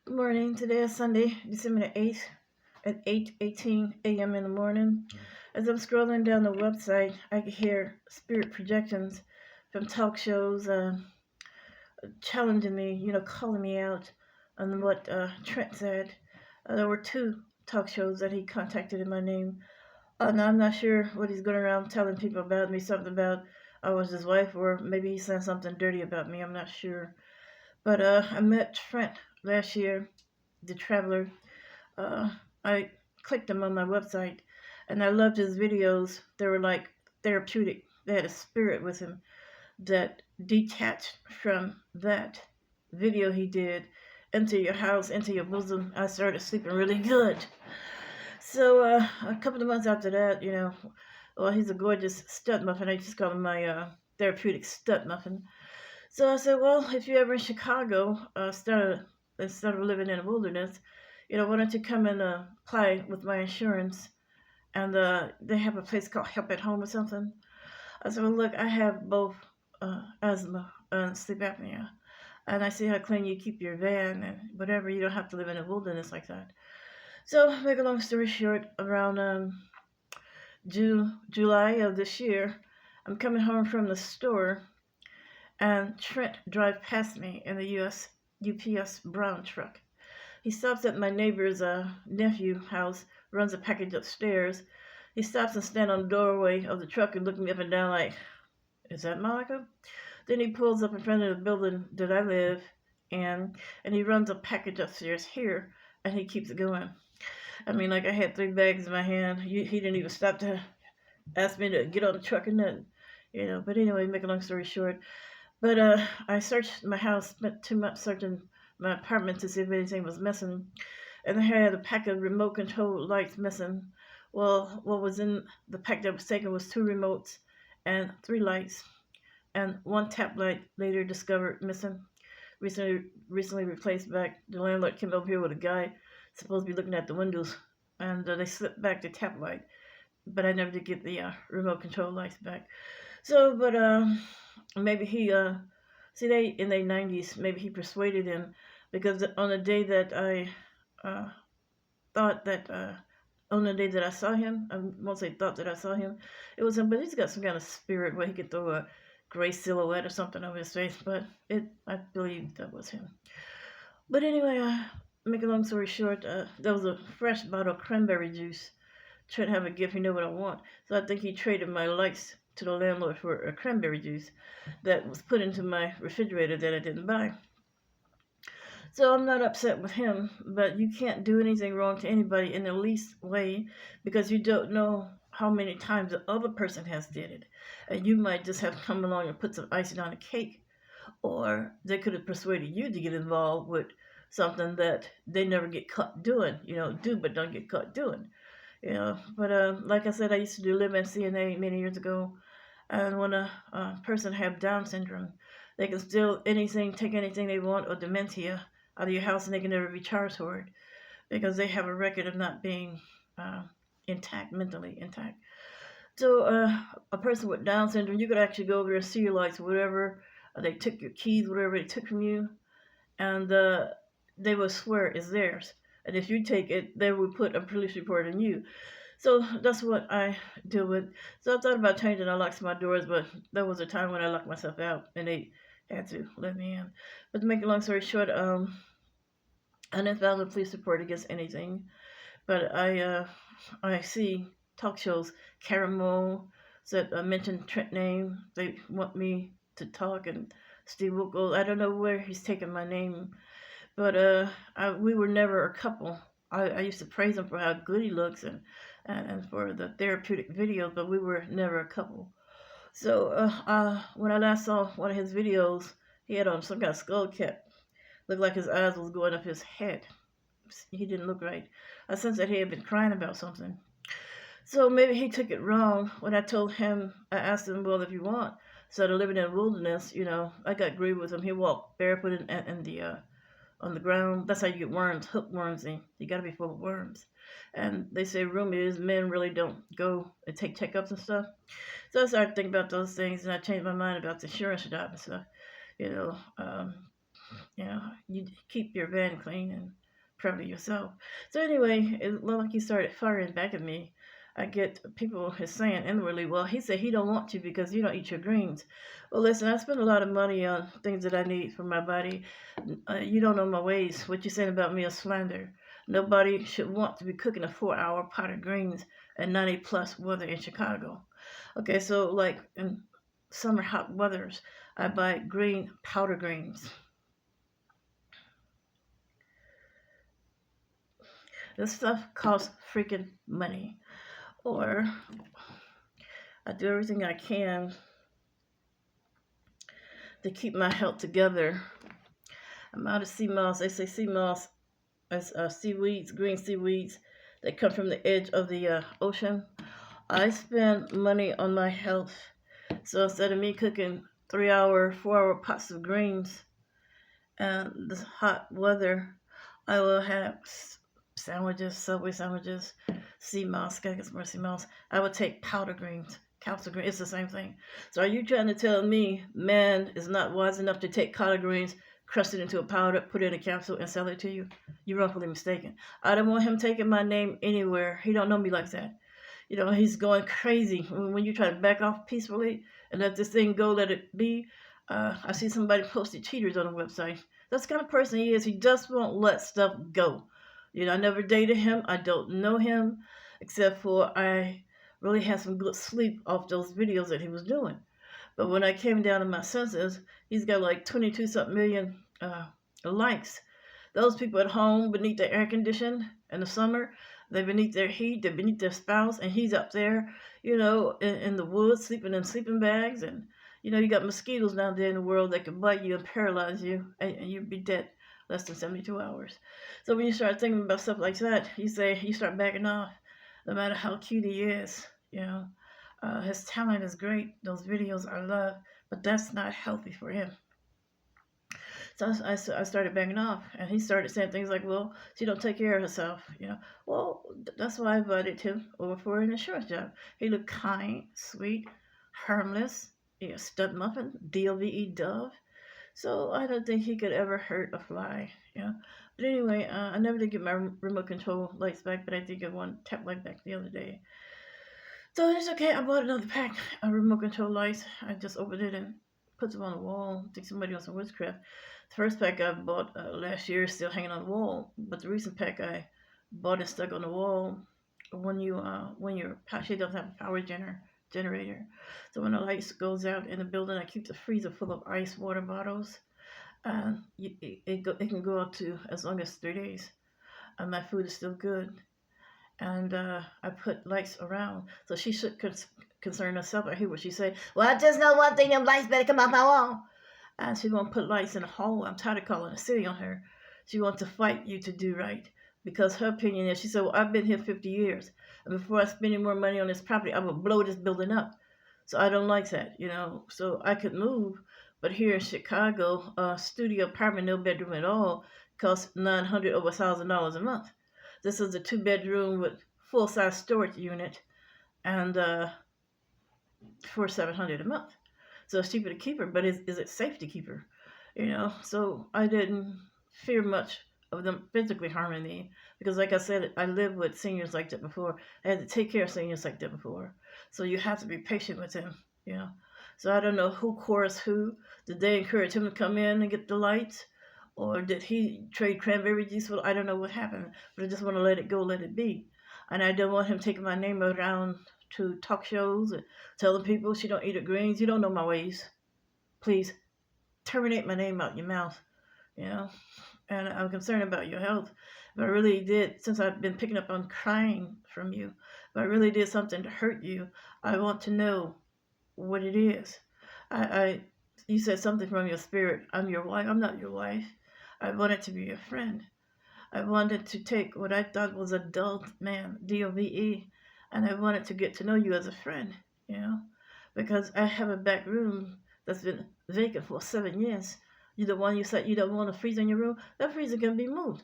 Good morning. Today is Sunday, December the 8th at 8:18 a.m. in the morning. As I'm scrolling down the website, I can hear spirit projections from talk shows challenging me, calling me out on what Trent said. There were two talk shows that he contacted in my name. And I'm not sure what he's going around telling people about me, something about I was his wife, or maybe he said something dirty about me. I'm not sure. But I met Trent last year, the traveler. uh, I clicked him on my website, and I loved his videos. They were like therapeutic. They had a spirit with him that detached from that video he did into your house, into your bosom. I started sleeping really good. So a couple of months after that, well, he's a gorgeous stud muffin. I just call him my therapeutic stud muffin. So I said, well, if you're ever in Chicago, instead of living in the wilderness, why don't you come and apply with my insurance? And they have a place called Help at Home or something. I said, well, look, I have both asthma and sleep apnea. And I see how clean you keep your van and whatever. You don't have to live in the wilderness like that. So, make a long story short, around July of this year, I'm coming home from the store, and Trent drives past me in the UPS brown truck. He stops at my neighbor's nephew house, runs a package upstairs. He stops and stands on the doorway of the truck and looks me up and down like, is that Monica? Then he pulls up in front of the building that I live in, and he runs a package upstairs here, and he keeps it going. I mean, like I had 3 bags in my hand. He didn't even stop to ask me to get on the truck and nothing. But anyway, make a long story short. But I searched my house, spent 2 months searching my apartment to see if anything was missing, and I had a pack of remote control lights missing. Well, what was in the pack that was taken was 2 remotes and 3 lights, and one tap light later discovered missing. Recently replaced back. The landlord came over here with a guy supposed to be looking at the windows, and they slipped back the tap light, but I never did get the remote control lights back. So, but maybe he see they in their 90s. Maybe he persuaded him, because on the day that I uh, thought that on the day that I saw him, I won't say thought that I saw him, it was him. But he's got some kind of spirit where he could throw a gray silhouette or something over his face. But I believe that was him. But anyway, make a long story short, there was a fresh bottle of cranberry juice. Trying to have a gift, you know what I want. So I think he traded my lights to the landlord for a cranberry juice that was put into my refrigerator that I didn't buy. So I'm not upset with him, but you can't do anything wrong to anybody in the least way, because you don't know how many times the other person has did it. And you might just have come along and put some icing on a cake, or they could have persuaded you to get involved with something that they never get caught doing. Do but don't get caught doing. But like I said, I used to do live in CNA many years ago, and when a person have Down syndrome, they can steal anything, take anything they want, or dementia out of your house, and they can never be charged for it because they have a record of not being uh, intact, mentally intact. So a person with Down syndrome, you could actually go over there and see your lights, whatever they took your keys, whatever they took from you, and they will swear it's theirs. And if you take it, they will put a police report on you. So that's what I deal with. So I thought about changing the locks to my doors, but there was a time when I locked myself out, and they had to let me in. But to make a long story short, I didn't file a police report against anything. But I see talk shows, Karamo, that mention Trent name. They want me to talk, and Steve Wilkos. I don't know where he's taking my name, but we were never a couple. I used to praise him for how good he looks, and for the therapeutic videos, but we were never a couple. So when I last saw one of his videos, he had on some kind of skull cap. Looked like his eyes was going up his head. He didn't look right. I sensed that he had been crying about something. So maybe he took it wrong when I told him. I asked him, well, if you want, instead of living in the wilderness, I got agree with him. He walked barefoot in the on the ground. That's how you get worms, hookworms, and you got to be full of worms. And they say rumor is men really don't go and take checkups and stuff. So I started thinking about those things, and I changed my mind about the insurance job and stuff. You know, um, You know, you keep your van clean and proud of yourself. So anyway, it looked like he started firing back at me. I get people is saying inwardly, well, he said he don't want to because you don't eat your greens. Well, listen, I spend a lot of money on things that I need for my body. You don't know my ways. What you're saying about me is slander. Nobody should want to be cooking a 4-hour pot of greens at 90 plus weather in Chicago. Okay, so like in summer hot weathers, I buy green powder greens. This stuff costs freaking money. Or I do everything I can to keep my health together. I'm out of sea moss. They say sea moss is seaweeds, green seaweeds that come from the edge of the ocean. I spend money on my health. So instead of me cooking 3-hour, 4-hour pots of greens and this hot weather, I will have sandwiches, Subway sandwiches, sea moss, gotta get some more sea moss. I would take powder greens, council greens, it's the same thing. So are you trying to tell me man is not wise enough to take collard greens, crush it into a powder, put it in a capsule, and sell it to you? You're wrongfully mistaken. I don't want him taking my name anywhere. He don't know me like that. You know, he's going crazy. When you try to back off peacefully and let this thing go, let it be. I see somebody posted cheaters on the website. That's the kind of person he is. He just won't let stuff go. You know, I never dated him. I don't know him, except for I really had some good sleep off those videos that he was doing. But when I came down to my senses, he's got like 22 something million likes. Those people at home beneath the air condition in the summer, they're beneath their heat, they're beneath their spouse, and he's up there, you know, in the woods, sleeping in sleeping bags. And, you know, you got mosquitoes down there in the world that can bite you and paralyze you, and you'd be dead less than 72 hours. So when you start thinking about stuff like that, you start backing off, no matter how cute he is, you know. His talent is great. Those videos I love, but that's not healthy for him. So I started backing off, and he started saying things like, well, she don't take care of herself, you know. Well, that's why I invited him over for an insurance job. He looked kind, sweet, harmless, you know, stud muffin, D-O-V-E, dove. So I don't think he could ever hurt a fly, you know. But anyway, I never did get my remote control lights back, but I did get one tap light back the other day. So it's okay. I bought another pack of remote control lights. I just opened it and put them on the wall. I think somebody on some witchcraft. The first pack I bought last year is still hanging on the wall, but the recent pack I bought is stuck on the wall. When your she doesn't have a power generator, so when the lights goes out in the building, I keep the freezer full of ice water bottles. It can go up to as long as 3 days, and my food is still good. And I put lights around, so she should concern herself. I hear what she say. Well, I just know one thing: them lights better come off my wall. And she gonna put lights in the hall. I'm tired of calling the city on her. She wants to fight you to do right because her opinion is. She said, "Well, I've been here 50 years, and before I spend any more money on this property, I will blow this building up." So I don't like that, you know. So I could move, but here in Chicago, a studio apartment, no bedroom at all, costs $900 over $1,000 a month. This is a 2-bedroom with full-size storage unit, and for $700 a month. So it's cheaper to keep her, but is it safe to keep her? You know, so I didn't fear much of them physically harming me because, like I said, I lived with seniors like that before. I had to take care of seniors like that before. So you have to be patient with them, you know. So I don't know who chorused who. Did they encourage him to come in and get the lights? Or did he trade cranberry juice? Well, I don't know what happened, but I just want to let it go, let it be. And I don't want him taking my name around to talk shows and telling people she don't eat her greens. You don't know my ways. Please terminate my name out your mouth, you know. And I'm concerned about your health. If I really did, since I've been picking up on crying from you, if I really did something to hurt you, I want to know what it is. You said something from your spirit. I'm your wife. I'm not your wife. I wanted to be your friend. I wanted to take what I thought was a dull man, D-O-V-E, and I wanted to get to know you as a friend, you know, because I have a back room that's been vacant for 7 years. You're the one you said you don't want a freezer in your room. That freezer can be moved.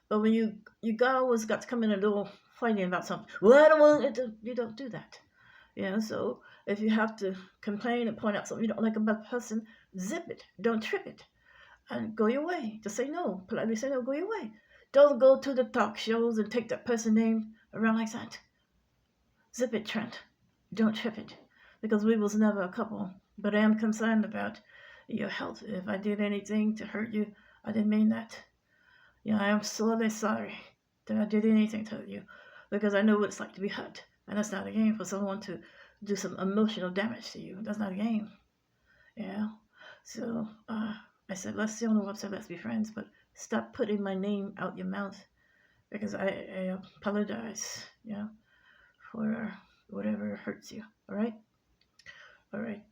But when you always got to come in the door fighting about something, well, I don't want it to, you don't do that. You know, so if you have to complain and point out something you don't like about a person, zip it. Don't trip it. and go your way. Just say no. Politely say no, go your way. Don't go to the talk shows and take that person's name around like that. Zip it, Trent. Don't trip it. Because we was never a couple. But I am concerned about your health. If I did anything to hurt you, I didn't mean that. I am sorely sorry that I did anything to you. Because I know what it's like to be hurt. And that's not a game for someone to do some emotional damage to you. That's not a game. So I said, let's stay on the website, let's be friends, but stop putting my name out your mouth because I apologize, for whatever hurts you. All right? All right.